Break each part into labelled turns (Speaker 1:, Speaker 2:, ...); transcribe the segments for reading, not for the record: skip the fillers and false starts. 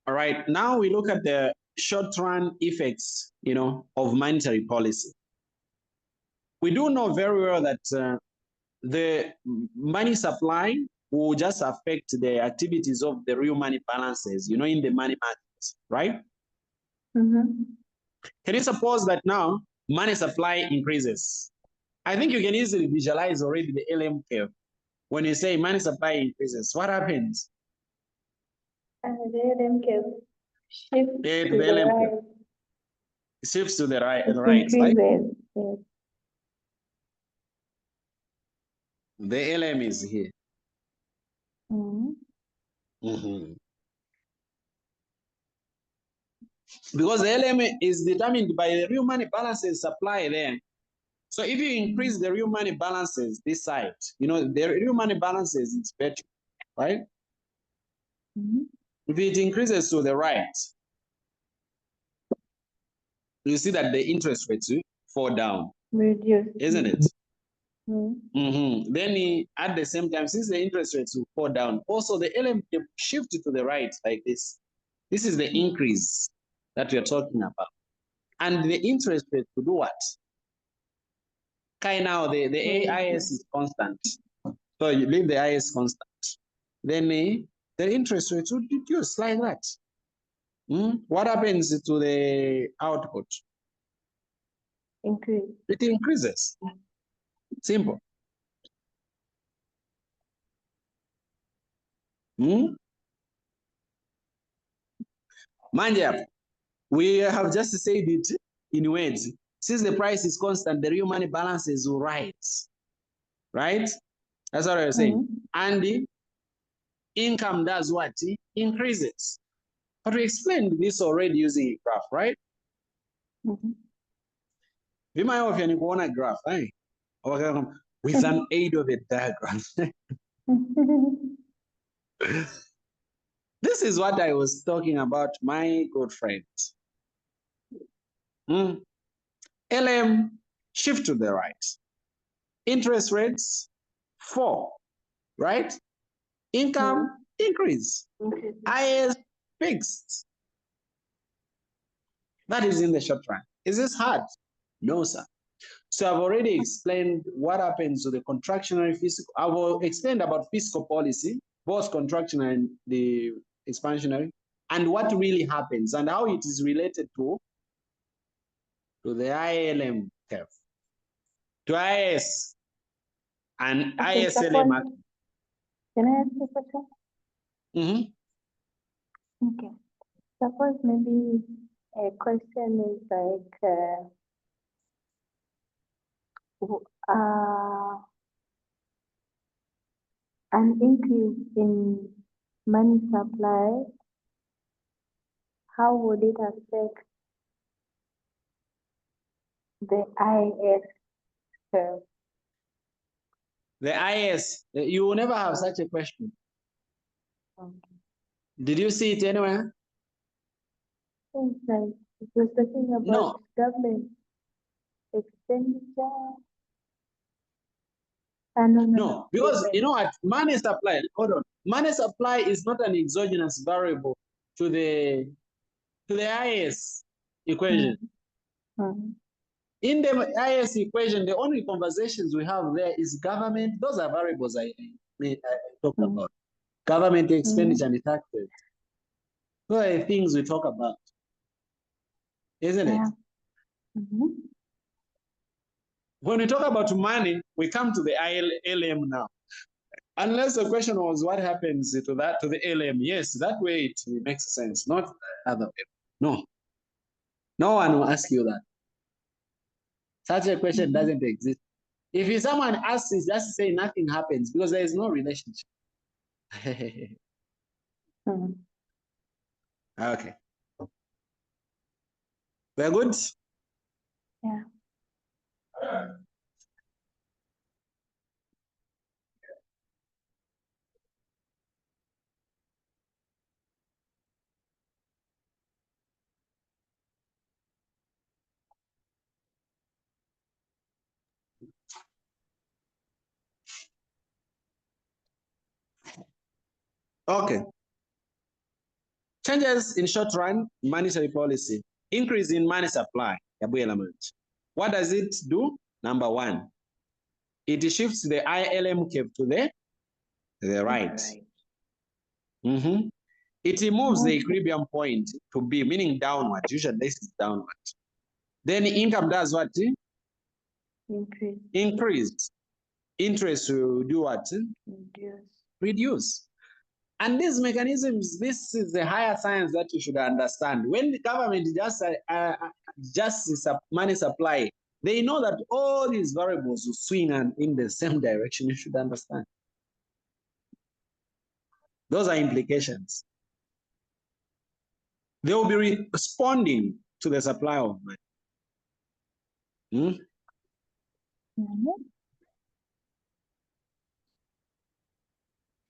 Speaker 1: All right, now we look at the short-run effects, of monetary policy. We do know very well that the money supply will just affect the activities of the real money balances, in the money markets, right? Can you suppose that now money supply increases? I think you can easily visualize already the LM curve. When you say money supply increases, what happens?
Speaker 2: The LM curve shifts
Speaker 1: The
Speaker 2: to the
Speaker 1: LM
Speaker 2: right.
Speaker 1: curve shifts to the right,
Speaker 2: It
Speaker 1: right?
Speaker 2: increases. Yes.
Speaker 1: The LM is here. Because the LM is determined by the real money balances supply there. So if you increase the real money balances this side, the real money balances is better, right? If it increases to the right, you see that the interest rates will fall down,
Speaker 2: Reduce.
Speaker 1: isn't it? Then at the same time, since the interest rates will fall down, also the LM will shift to the right like this. This is the increase that we are talking about. And the interest rate will do what? Now the IS is constant. So you leave the IS constant. Then the interest rate will reduce like that. What happens to the output?
Speaker 2: Increase.
Speaker 1: It increases. Simple. Manja, we have just said it in words. Since the price is constant, the real money balances will rise. Right? That's what I was saying. And the income does what? It increases. But we explained this already using a graph, right? Vima often you want a graph, eh? With an aid of a diagram. This is what I was talking about, my good friend. LM shift to the right. Interest rates fall, right? Income increase. IS fixed. That is in the short run. Is this hard? No, sir. So I've already explained what happens to the contractionary fiscal. I will explain about fiscal policy, both contractionary and the expansionary, and what really happens and how it is related to the ILM curve, to IS and ISLM.
Speaker 2: Can I ask you a question? Okay. Suppose maybe a question is like, an increase in money supply, how would it affect the IS curve?
Speaker 1: The IS, you will never have such a question. Did you see it anywhere?
Speaker 2: It's like, it was talking about government expenditure.
Speaker 1: No, because you know what, money supply, hold on. Money supply is not an exogenous variable to the IS equation. In the IS equation, the only conversations we have there is government. Those are variables I talked about. Government expenditure and taxes. Those are the things we talk about, isn't it? When we talk about money, we come to the LM now. Unless the question was what happens to the LM. Yes, that way it makes sense, not the other way. No. No one will ask you that. Such a question doesn't exist. If someone asks, just say nothing happens because there is no relationship. Okay. We're good?
Speaker 2: Yeah.
Speaker 1: Okay. Changes in short run monetary policy. Increase in money supply. What does it do? Number one, it shifts the ILM curve to the right. It moves the equilibrium point to B, meaning downward. Usually this is downward. Then income does what? Increase. Interest will do what? Reduce. And these mechanisms, this is the higher science that you should understand. When the government just money supply, they know that all these variables will swing in the same direction. You should understand. Those are implications. They will be responding to the supply of money.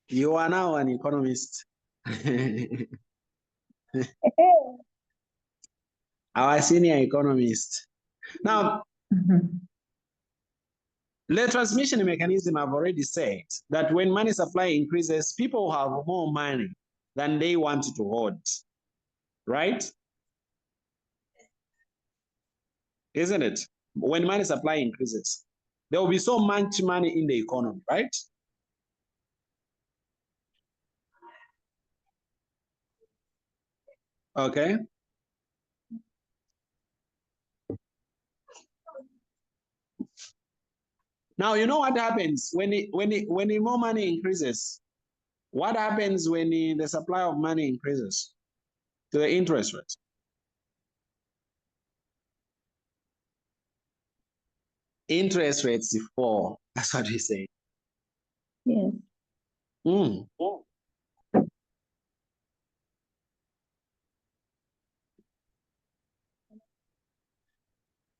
Speaker 1: You are now an economist. Our senior economist. Now, the transmission mechanism, I've already said that when money supply increases, people have more money than they want to hold, right? Isn't it? When money supply increases, there will be so much money in the economy, right? Okay. Now, you know what happens when the more money increases? What happens when the supply of money increases to the interest rate? Interest rates fall. That's what we say.
Speaker 2: Yes.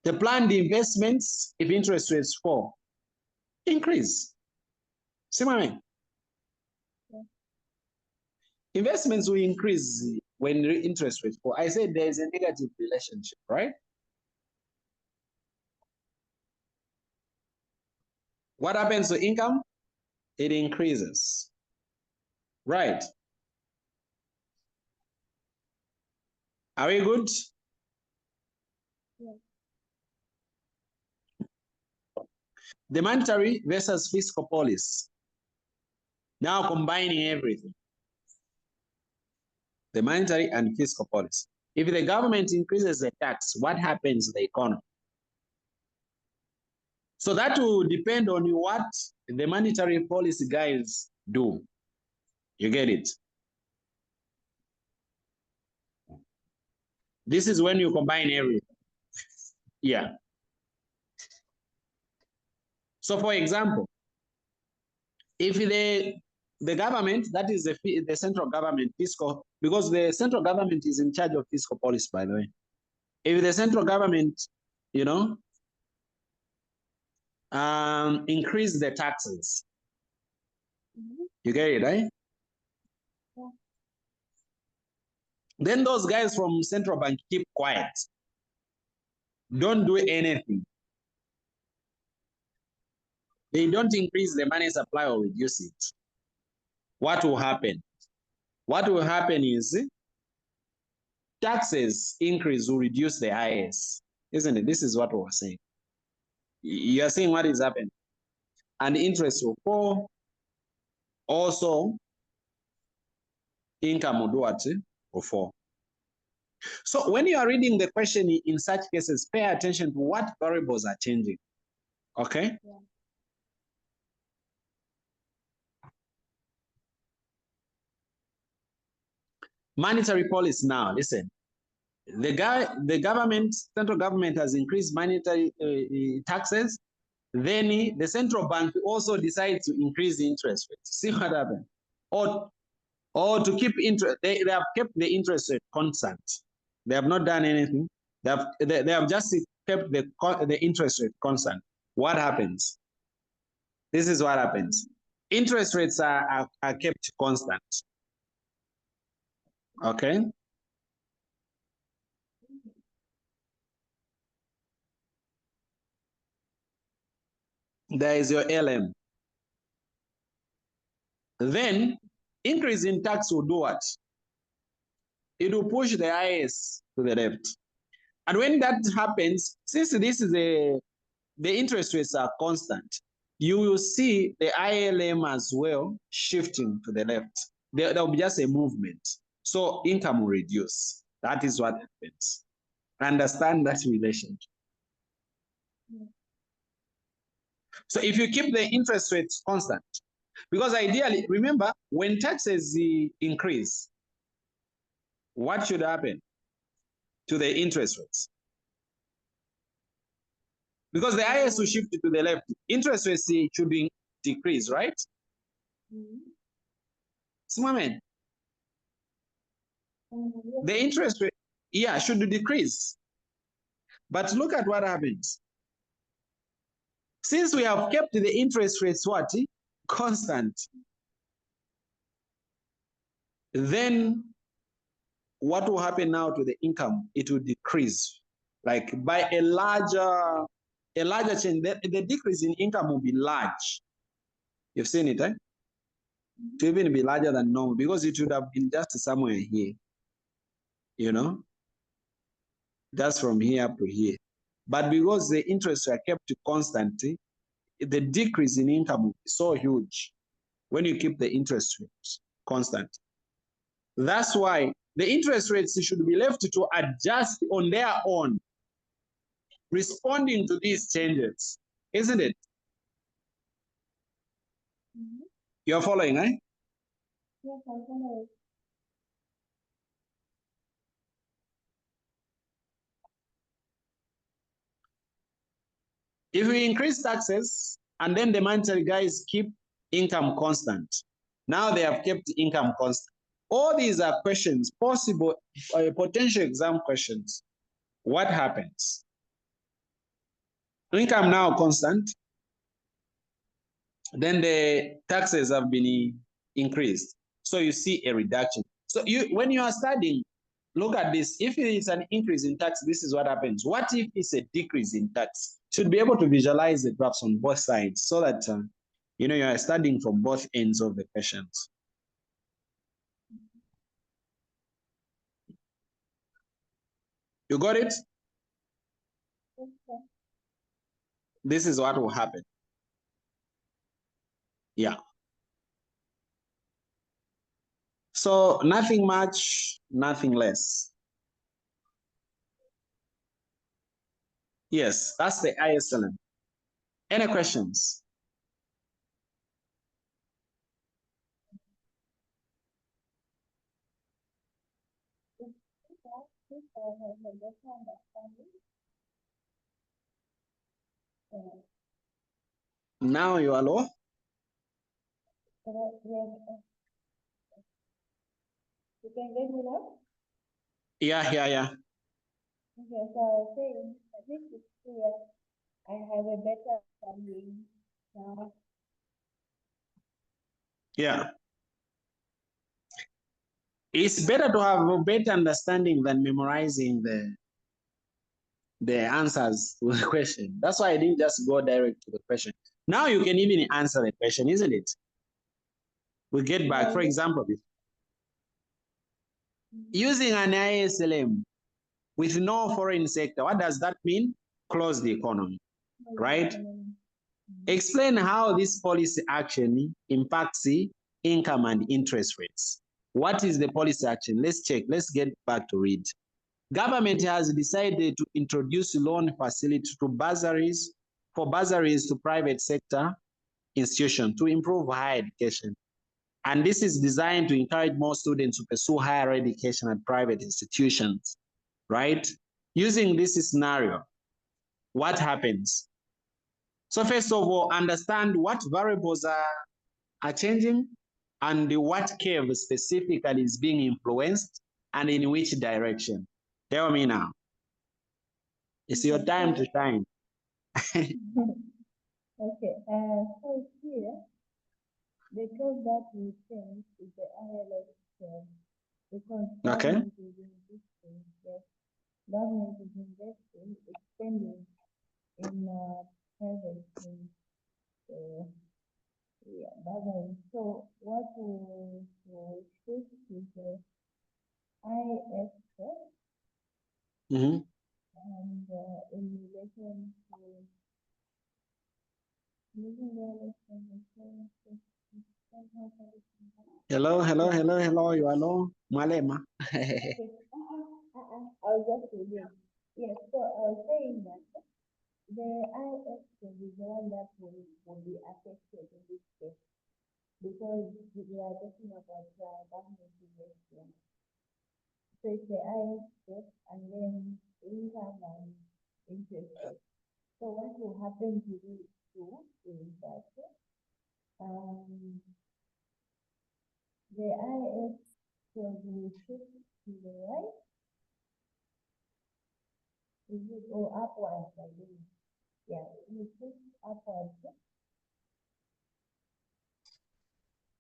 Speaker 1: The planned investments, if interest rates fall, increase. See what I mean? Investments will increase when the interest rates fall. I said there is a negative relationship, right? What happens to income? It increases, right? Are we good?
Speaker 2: Yes.
Speaker 1: The monetary versus fiscal policy. Now combining everything. The monetary and fiscal policy. If the government increases the tax, what happens to the economy? So that will depend on what the monetary policy guys do. You get it? This is when you combine everything. Yeah. So for example, if the government, that is the central government fiscal, because the central government is in charge of fiscal policy, by the way. If the central government, you know, increase the taxes, you get it, right?
Speaker 2: Yeah.
Speaker 1: Then those guys from central bank keep quiet. Don't do anything. They don't increase the money supply or reduce it. What will happen? What will happen is taxes increase will reduce the IS, isn't it? This is what we're saying. You're seeing what is happening. And interest will fall. Also, income will do what? Will fall. So when you are reading the question in such cases, pay attention to what variables are changing. Okay?
Speaker 2: Yeah.
Speaker 1: Monetary policy now, listen. The government, central government has increased monetary taxes. Then the central bank also decides to increase the interest rate. See what happened? Or to keep interest, they have kept the interest rate constant. They have not done anything. They have just kept the interest rate constant. What happens? This is what happens. Interest rates are kept constant. Okay? There is your LM. Then increase in tax will do what? it will push the IS to the left. And when that happens, since this is the interest rates are constant, you will see the ILM as well shifting to the left. There will be just a movement. So income will reduce. That is what happens. Understand that relationship. So if you keep the interest rates constant, because ideally, remember, when taxes increase, what should happen to the interest rates? Because the IS will shift to the left, interest rates should decrease, right? Simon, the interest rate, yeah, should decrease. But look at what happens. Since we have kept the interest rates what? Constant. Then what will happen now to the income? It will decrease. Like by a larger change, the decrease in income will be large. You've seen it, eh? To even be larger than normal, because it would have been just somewhere here, you know, just from here up to here. But because the interests are kept constant, the decrease in income will be so huge when you keep the interest rates constant. That's why the interest rates should be left to adjust on their own, responding to these changes, isn't it? You're following, eh?
Speaker 2: Yes, I'm following.
Speaker 1: If we increase taxes and then the monetary guys keep income constant, now they have kept income constant. All these are questions, possible, potential exam questions. What happens? Income now constant, then the taxes have been increased. So you see a reduction. So when you are studying, look at this. If it is an increase in tax, this is what happens. What if it's a decrease in tax? Should be able to visualize the graphs on both sides so that you know you are studying from both ends of the questions. You got it?
Speaker 2: Okay.
Speaker 1: This is what will happen. Yeah. So nothing much, nothing less. Yes, that's the ISLM. Any questions? Now you are low?
Speaker 2: You can get me now?
Speaker 1: Yeah.
Speaker 2: Okay, so I was saying, I think it's clear. I have a better understanding now.
Speaker 1: Yeah. It's better to have a better understanding than memorizing the answers to the question. That's why I didn't just go direct to the question. Now you can even answer the question, isn't it? We get back, for example, using an ISLM with no foreign sector, what does that mean? Close the economy, right? Explain how this policy action impacts the income and interest rates. What is the policy action? Let's check. Let's get back to read. Government has decided to introduce loan facility to bursaries to private sector institutions to improve higher education. And this is designed to encourage more students to pursue higher education at private institutions, right? Using this scenario, what happens? So first of all, understand what variables are changing and what curve specifically is being influenced and in which direction. Tell me now. It's your time to shine.
Speaker 2: Okay, so here, the code that we change is the ILS code because government is investing, yes, government is investing, expanding in private things. Yeah, so what we shift is IS
Speaker 1: Mm-hmm.
Speaker 2: and in relation to
Speaker 1: Hello, you are Malema.
Speaker 2: I was just reading. Yes, so I was saying that the IS will be the one that will be affected in this case because we are talking about government investment. So it's the IS and then income and interest rate. So what will happen to these two is that the IS will be shifted to the right. Is it or upwards? I think. Yeah, you shift upwards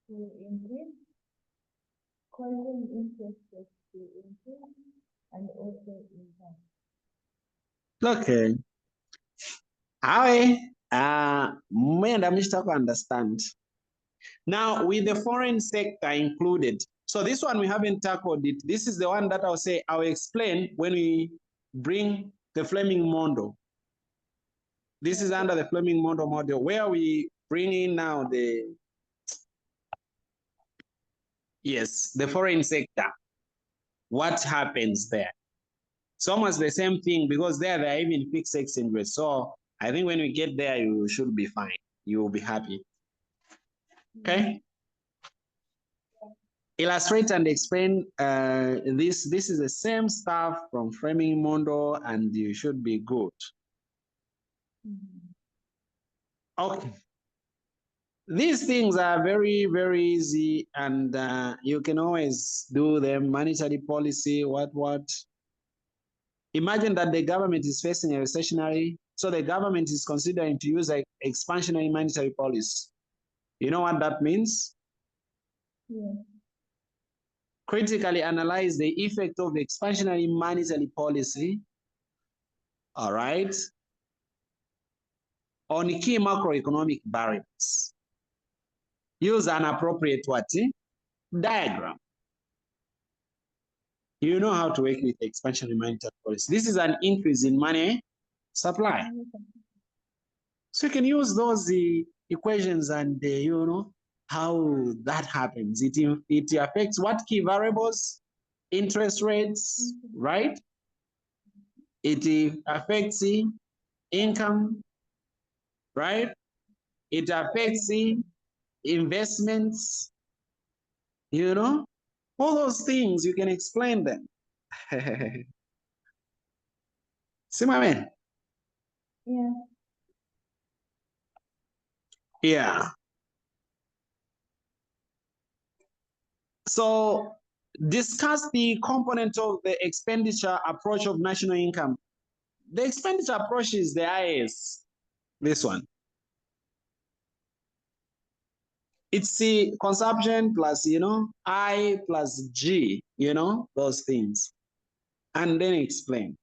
Speaker 2: to increase, causing interest rates to increase and also income.
Speaker 1: Okay. Hi. Mwenda mishta understand. Now, with the foreign sector included, so this one we haven't tackled it. This is the one that I'll explain when we bring the Fleming-Mondo. This is under the Fleming-Mondo model where we bring in now the foreign sector. What happens there? It's almost the same thing because there are even fixed exchange rates. So I think when we get there, you should be fine. You will be happy. Okay. Illustrate and explain this. This is the same stuff from Fleming-Mondo, and you should be good. Okay. These things are very, very easy, and you can always do them. Monetary policy, what? Imagine that the government is facing a recessionary, so the government is considering to use like expansionary monetary policy. You know what that means?
Speaker 2: Yeah.
Speaker 1: Critically analyze the effect of the expansionary monetary policy, all right, on key macroeconomic variables. Use an appropriate what? Diagram. You know how to work with expansionary monetary policy. This is an increase in money supply. So you can use those equations and you know how that happens. It affects what key variables? Interest rates, right? It affects income, right? It affects investments, you know? All those things, you can explain them. See my man?
Speaker 2: Yeah.
Speaker 1: Yeah. So discuss the component of the expenditure approach of national income. The expenditure approach is the IS, this one. It's the consumption plus, you know, I plus G, you know, those things. And then explain.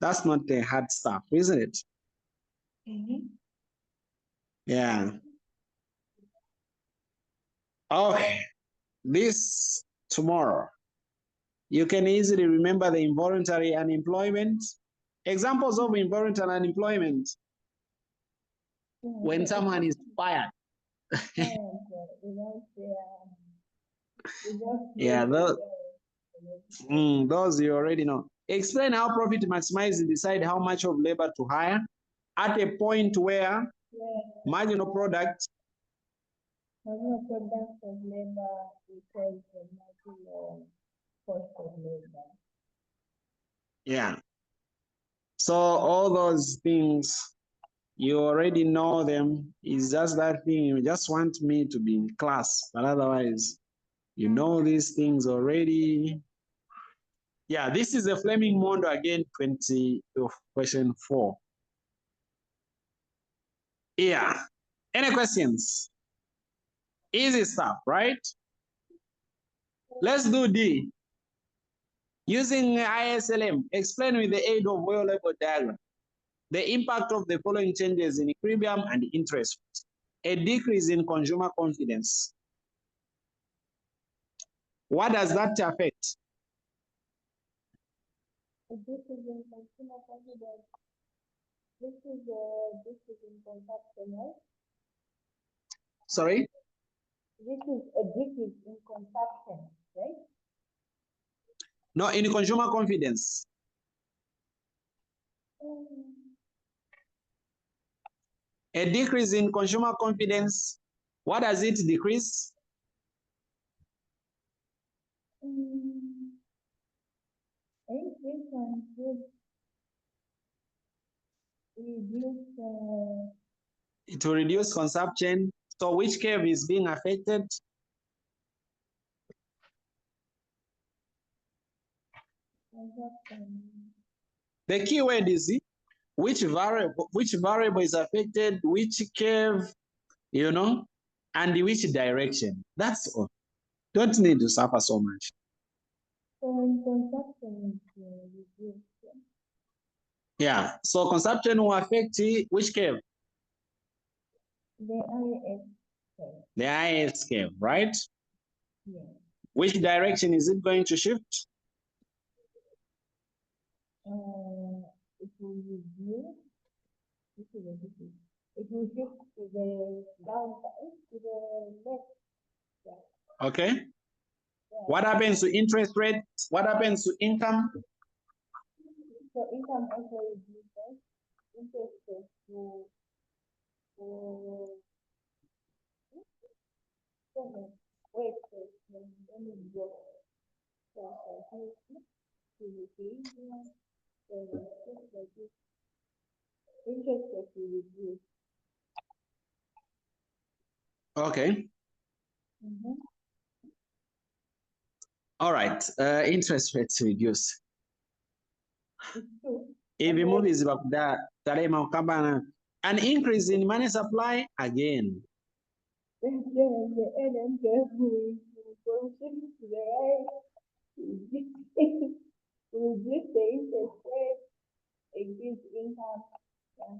Speaker 1: That's not the hard stuff, isn't it?
Speaker 2: Mm-hmm.
Speaker 1: Yeah. Okay. This tomorrow. You can easily remember the involuntary unemployment. Examples of involuntary unemployment. When someone is fired. Yeah, those you already know. Explain how profit maximizing decide how much of labor to hire at a point where marginal product
Speaker 2: of labor equals the marginal cost of labor.
Speaker 1: Yeah. So all those things, you already know them. It's just that thing, you just want me to be in class, but otherwise, you know these things already. Yeah, this is the Fleming-Mondo again, question 4. Yeah. Any questions? Easy stuff, right? Let's do D. Using ISLM, explain with the aid of oil level diagram the impact of the following changes in equilibrium and interest rates. A decrease in consumer confidence. What does that affect?
Speaker 2: This is in consumer confidence. This is in consumption, right?
Speaker 1: Sorry?
Speaker 2: This is a decrease in consumption, right?
Speaker 1: No, in consumer confidence. A decrease in consumer confidence. What does it decrease?
Speaker 2: I think this one should reduce.
Speaker 1: It will reduce consumption. So which curve is being affected? The key word is which variable is affected, which curve, you know, and which direction. That's all. Don't need to suffer so much.
Speaker 2: So in consumption is reduced.
Speaker 1: Yeah, so consumption will affect which curve?
Speaker 2: The IS curve.
Speaker 1: The IS curve, right?
Speaker 2: Yeah.
Speaker 1: Which direction is it going to shift?
Speaker 2: It will reduce. It will shift to the downside, to the left. Yeah.
Speaker 1: Okay.
Speaker 2: Yeah.
Speaker 1: What happens to interest rate? What happens to income?
Speaker 2: So income also reduces. Interest rate will wait, let me go. Interest rate will reduce.
Speaker 1: Okay. All right. Interest rates reduce. If you move is an increase in money supply again.
Speaker 2: The LM curve will shift to the right. Reduce the interest rate, increase income.
Speaker 1: Yeah.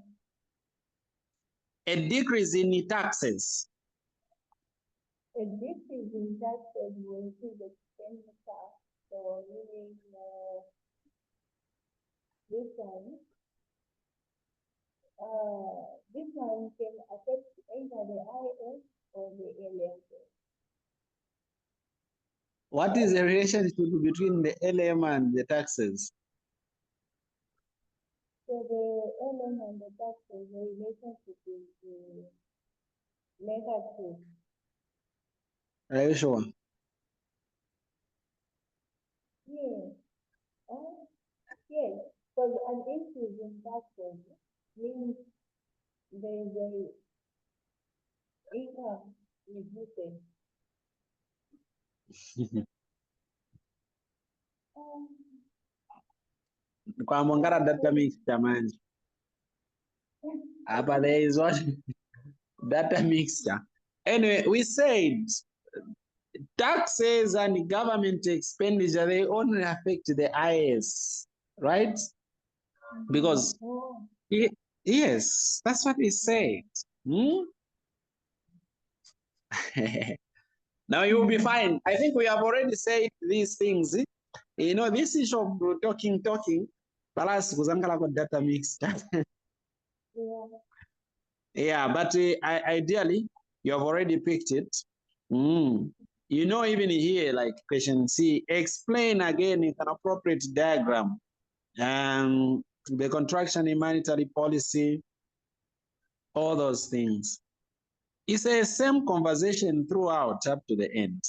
Speaker 1: A decrease in taxes.
Speaker 2: A decrease in taxes will increase the expenditure. So meaning this one can affect either the IS or the LM.
Speaker 1: What is the relationship between the LM and the taxes?
Speaker 2: So the LM and the taxes, the relationship is negative.
Speaker 1: Are you sure?
Speaker 2: Yes. Yes, because an increase in taxes means the income reduces.
Speaker 1: Kwa Mongara data mix jamani. Hapa there is what data mixture. Anyway, we said taxes and government expenditure, they only affect the IS, right? Because yes, that's what we said. Now you will be fine. I think we have already said these things. You know, this issue of talking, plus kuzangala kwa data mix. Yeah, but ideally, you have already picked it. You know, even here, like question C, explain again in an appropriate diagram the contraction in monetary policy, all those things. It's a same conversation throughout up to the end.